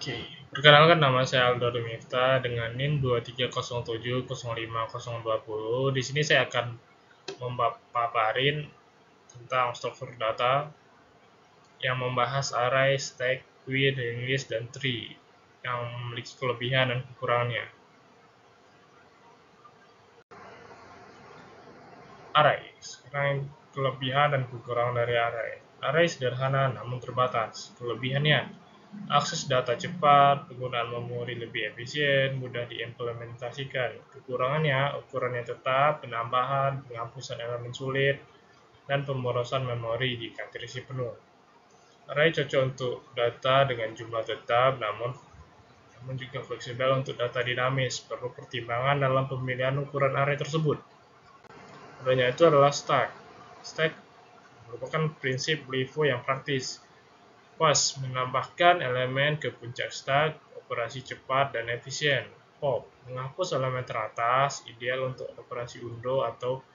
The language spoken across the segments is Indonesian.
Oke, perkenalkan nama saya Aldo Dumifta dengan NIM 23070520. Di sini saya akan memaparin tentang struktur data yang membahas array, stack, queue, list, dan tree yang memiliki kelebihan dan kekurangannya. Array. Sekarang kelebihan dan kekurangan dari array. Array sederhana namun terbatas. Kelebihannya, akses data cepat, penggunaan memori lebih efisien, mudah diimplementasikan. Kekurangannya, ukurannya tetap, penambahan, penghapusan elemen sulit, dan pemborosan memori jika terisi penuh. Array cocok untuk data dengan jumlah tetap, namun juga fleksibel untuk data dinamis. Perlu pertimbangan dalam pemilihan ukuran array tersebut. Contohnya itu adalah stack. Stack merupakan prinsip LIFO yang praktis. PAS menambahkan elemen ke puncak stack, operasi cepat dan efisien. POP menghapus elemen teratas, ideal untuk operasi undo atau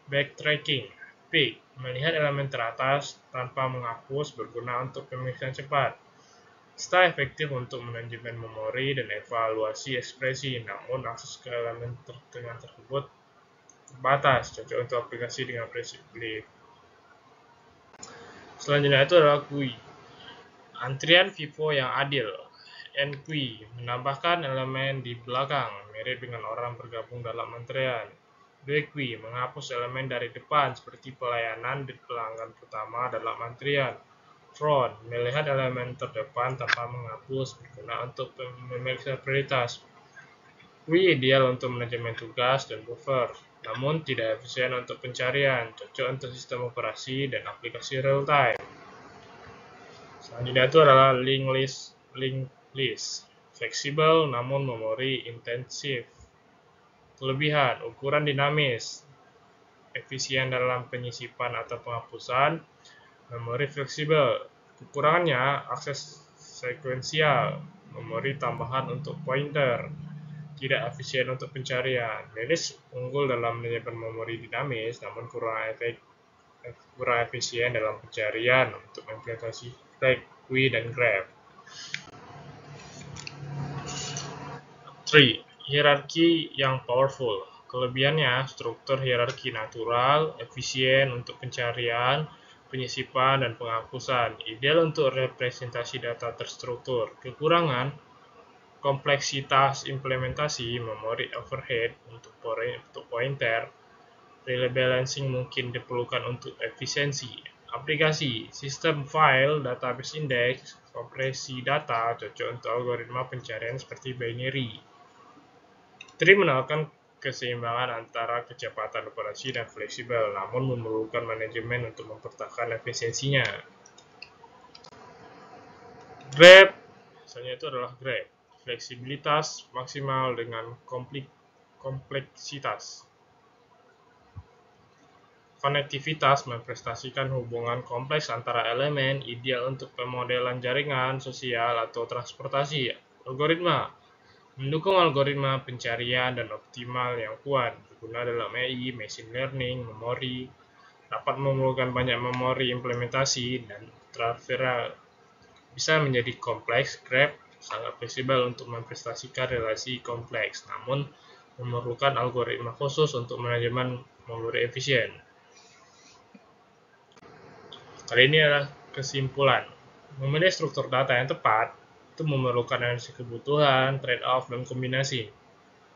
backtracking. Pick melihat elemen teratas tanpa menghapus, berguna untuk pemeriksaan cepat. Sta efektif untuk manajemen memori dan evaluasi ekspresi, namun akses ke elemen tersebut terbatas, cocok untuk aplikasi dengan prinsip LIFO. Selanjutnya itu adalah GUI. Antrian FIFO yang adil. NQUEUE menambahkan elemen di belakang, mirip dengan orang bergabung dalam antrian. DQUEUE menghapus elemen dari depan, seperti pelayanan di pelanggan pertama dalam antrian. Front melihat elemen terdepan tanpa menghapus, berguna untuk memeriksa prioritas. QUEUE ideal untuk manajemen tugas dan buffer, namun tidak efisien untuk pencarian, cocok untuk sistem operasi dan aplikasi real time. Selanjutnya itu adalah linked list. Fleksibel namun memori intensif. Kelebihan, ukuran dinamis, efisien dalam penyisipan atau penghapusan, memori fleksibel. Kekurangannya, akses sekuensial, memori tambahan untuk pointer, tidak efisien untuk pencarian. List unggul dalam manajemen memori dinamis, namun kurang efisien dalam pencarian untuk implementasi stack, queue, dan graph. 3. Hierarki yang powerful. Kelebihannya, struktur hierarki natural, efisien untuk pencarian, penyisipan, dan penghapusan. Ideal untuk representasi data terstruktur. Kekurangan, kompleksitas implementasi, memori overhead untuk pointer, relay balancing mungkin diperlukan untuk efisiensi. Aplikasi, sistem file, database index, kompresi data, cocok untuk algoritma pencarian seperti binary. Tree menawarkan keseimbangan antara kecepatan operasi dan fleksibel, namun memerlukan manajemen untuk mempertahankan efisiensinya. Graph, misalnya itu adalah graph. Fleksibilitas maksimal dengan kompleksitas. Konektivitas memprestasikan hubungan kompleks antara elemen, ideal untuk pemodelan jaringan, sosial, atau transportasi. Algoritma mendukung algoritma pencarian dan optimal yang kuat, berguna dalam AI, machine learning, memori, dapat memerlukan banyak memori implementasi, dan transferal bisa menjadi kompleks. Graph sangat fleksibel untuk memprestasikan relasi kompleks, namun memerlukan algoritma khusus untuk manajemen memori efisien. Kali ini adalah kesimpulan. Memilih struktur data yang tepat itu memerlukan analisis kebutuhan, trade-off, dan kombinasi.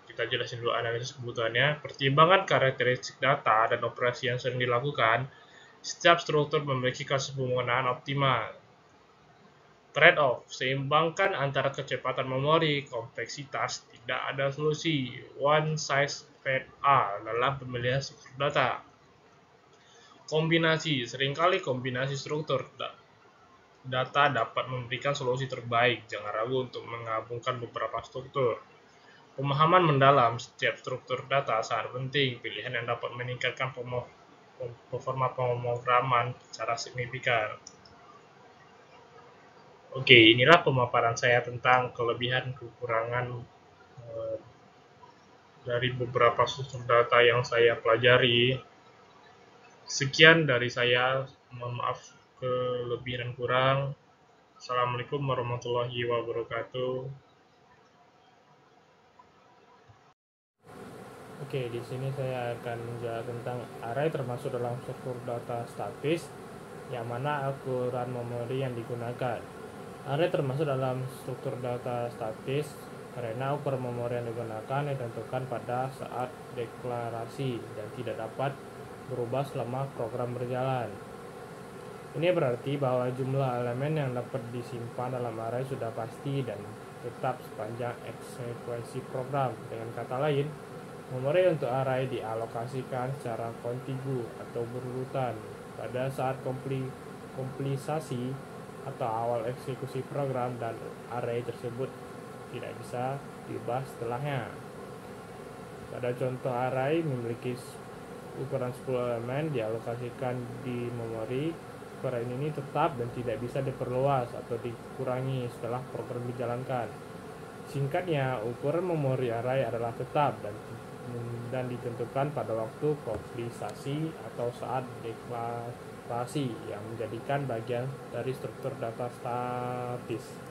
Kita jelasin dulu analisis kebutuhannya. Pertimbangan karakteristik data dan operasi yang sering dilakukan. Setiap struktur memiliki kasus penggunaan optimal. Trade-off, seimbangkan antara kecepatan memori, kompleksitas, tidak ada solusi one size fits all dalam pemilihan struktur data. Kombinasi, seringkali kombinasi struktur data dapat memberikan solusi terbaik. Jangan ragu untuk menggabungkan beberapa struktur. Pemahaman mendalam setiap struktur data sangat penting. Pilihan yang dapat meningkatkan performa pemrograman secara signifikan. Oke, inilah pemaparan saya tentang kelebihan kekurangan dari beberapa struktur data yang saya pelajari. Sekian dari saya, mohon maaf kelebihan dan kurang. Assalamualaikum warahmatullahi wabarakatuh. Oke, di sini saya akan menjelaskan tentang array termasuk dalam struktur data statis, yang mana ukuran memori yang digunakan. Array termasuk dalam struktur data statis karena ukuran memori yang digunakan ditentukan pada saat deklarasi dan tidak dapat berubah selama program berjalan. Ini berarti bahwa jumlah elemen yang dapat disimpan dalam array sudah pasti dan tetap sepanjang eksekusi program. Dengan kata lain, memori untuk array dialokasikan secara kontigu atau berurutan pada saat komplisasi atau awal eksekusi program, dan array tersebut tidak bisa diubah setelahnya. Pada contoh array memiliki ukuran 10 elemen dialokasikan di memori, ukuran ini tetap dan tidak bisa diperluas atau dikurangi setelah program dijalankan. Singkatnya, ukuran memori array adalah tetap dan ditentukan pada waktu komplisasi atau saat deklarasi, yang menjadikan bagian dari struktur data statis.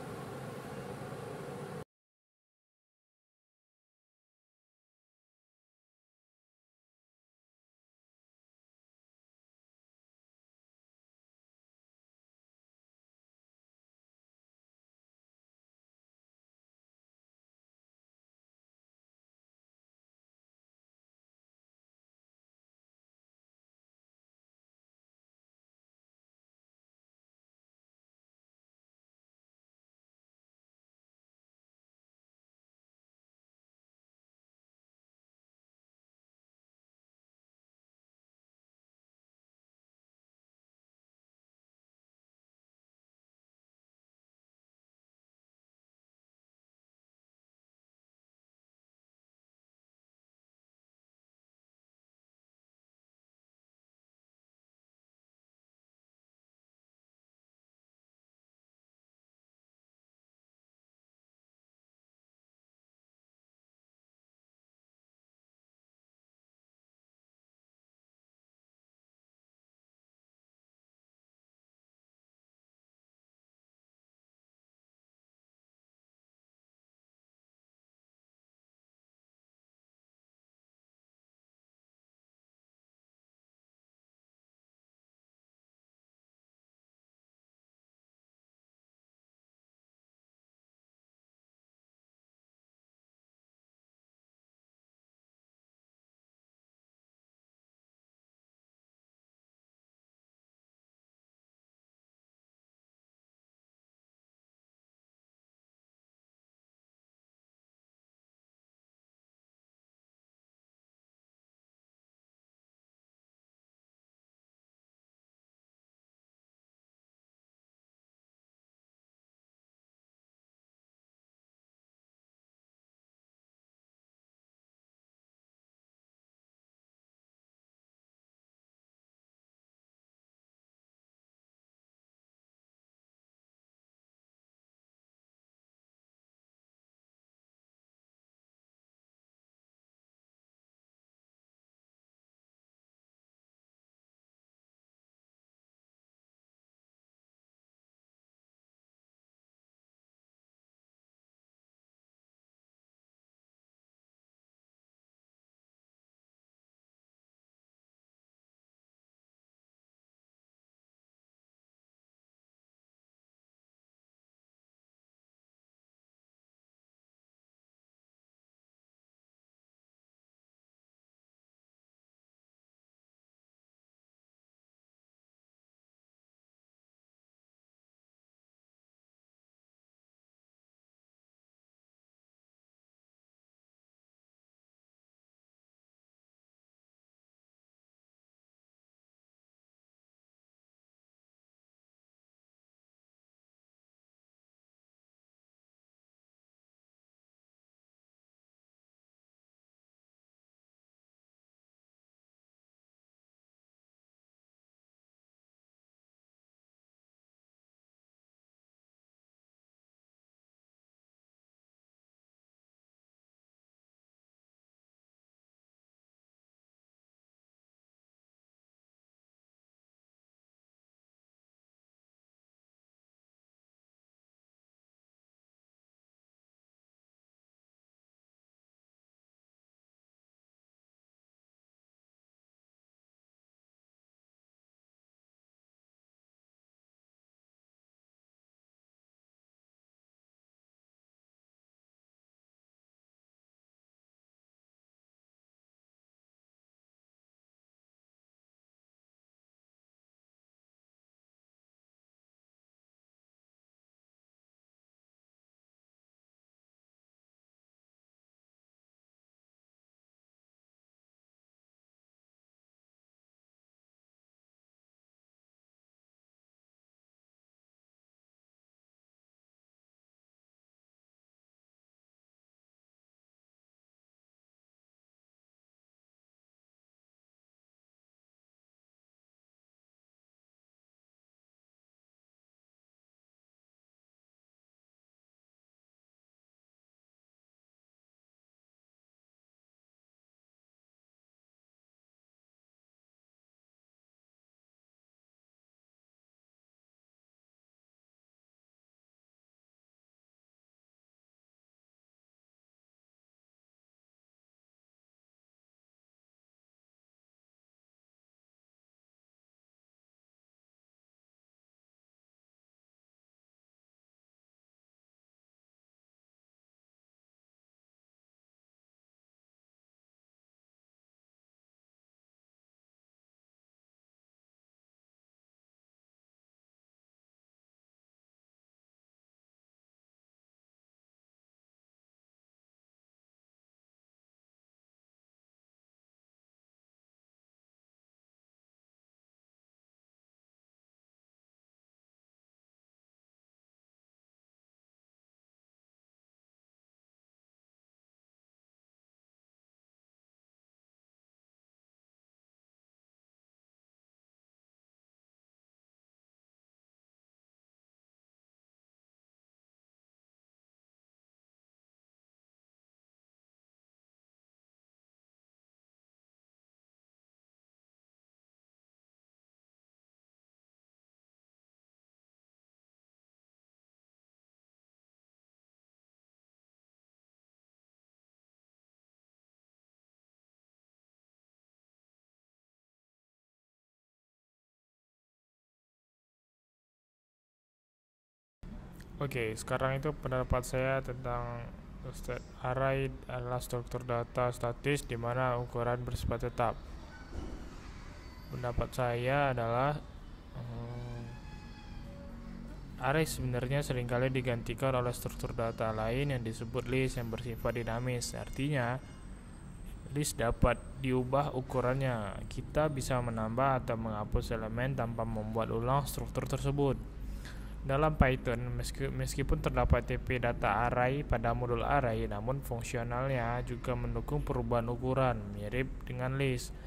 Oke, sekarang itu pendapat saya tentang array adalah struktur data statis di mana ukuran bersifat tetap. Pendapat saya adalah array sebenarnya seringkali digantikan oleh struktur data lain yang disebut list yang bersifat dinamis. Artinya, list dapat diubah ukurannya. Kita bisa menambah atau menghapus elemen tanpa membuat ulang struktur tersebut. Dalam Python, meskipun terdapat TP data array pada modul array, namun fungsionalnya juga mendukung perubahan ukuran, mirip dengan list.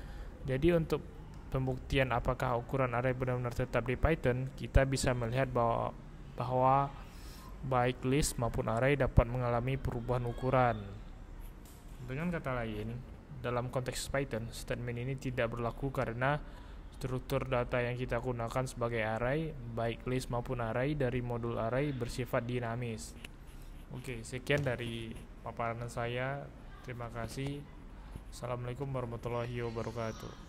Jadi untuk pembuktian apakah ukuran array benar-benar tetap di Python, kita bisa melihat bahwa baik list maupun array dapat mengalami perubahan ukuran. Dengan kata lain, dalam konteks Python, statement ini tidak berlaku karena struktur data yang kita gunakan sebagai array, baik list maupun array dari modul array bersifat dinamis. Oke, sekian dari paparan saya. Terima kasih. Assalamualaikum warahmatullahi wabarakatuh.